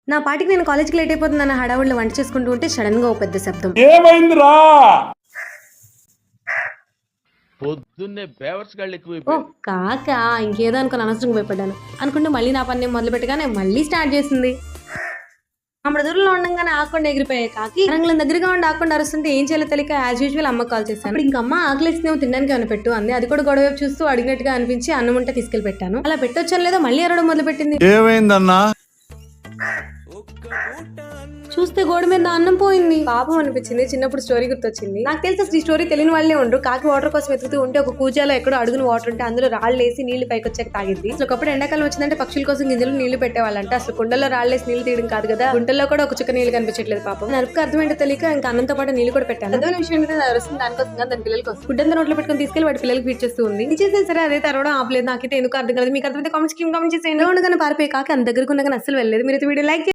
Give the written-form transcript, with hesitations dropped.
నా పాటికి నేను కాలేజ్కి లేట్ అయిపోతుందన్న హడావుడిలో వంట చేసుకుంటూ ఉంటే సడన్ గా ఓ పెద్ద శబ్దం. ఏమైందిరా? పొద్దున్నే బేవర్స్ గాళ్ళు ఓ ఎక్కువైపోయారు. కాక ఇంకేదో అనుకుని అనవసరంగా భయపడ్డాను. అనుకుంటే మళ్ళీ నా పని మొదలు పెట్టగానే మళ్ళీ స్టార్ట్ చేసింది. ఆమె దూరంలో ఉండగానే ఆకుండా ఎగిరిపోయాయి కాకి రంగుల దగ్గరగా ఉండి ఆకుండా అరుస్తుంటే ఏం చేయాలో తెలియక యాజ్ యూజువల్ అమ్మ కాల్ చేశాను. అప్పుడు ఇంకా అమ్మ ఆకలిస్తేమో తినడానికి ఏమైనా పెట్టు అంది. అది కూడా గొడవ చూస్తూ అడిగినట్టుగా అనిపించి అన్నం ఉంటే తీసుకెళ్లి పెట్టాను. అలా పెట్టొచ్చాను లేదో మళ్ళీ అరవడం మొదలు పెట్టింది. ఏమైందన్నా? చూస్తే గోడ మీద అన్నం పోయింది. పాపం అనిపించింది. చిన్నప్పుడు స్టోరీ గుర్తొచ్చింది. నాకు తెలిసి అసలు ఈ స్టోరీ తెలియని వాళ్ళే ఉండరు. కాకి వాటర్ కోసం వెతుకుతూ ఉంటే ఒక కూజాలో ఎక్కడో అడుగున వాటర్ ఉంటే అందులో రాళ్ళు వేసి నీళ్లు పైకి వచ్చాక తాగింది. అసలు ఒకప్పుడు ఎండాకాలం వచ్చిందంటే పక్షుల కోసం గింజలు నీళ్లు పెట్టేవాళ్ళంట. అసలు కుండల్లో రాళ్ళేసి నీళ్లు తీయడం కాదు కదా, గుంటల్లో కూడా ఒక చుక్క నీళ్లు కనిపించట్లేదు. పాపం నరుకు అర్థమేంటో తెలియక ఇంకా అన్నంతో పాటు నీళ్లు కూడా పెట్టాను. అర్థమైన విషయం ఏంటంటే వస్తుంది దానికోసం దాని పిల్లల కోసం గుడ్డంతా నోట్లో పెట్టుకుని తీసుకెళ్లి వాటి పిల్లలకి ఫీడ్ చేస్తూ ఉంది. చేసేది సరే అదే తరవడం ఆపలేదు. నాకైతే ఎందుకు అర్థం కాలేదు. మీకు అర్థమైతే కామెంట్స్ కింద కామెంట్ చేసి ఎండగా ఉండగానే పారిపోయి కాకి అంత దగ్గరకు ఉండగానే అసలు వెళ్ళలేదు. మీరు వీడియో లైక్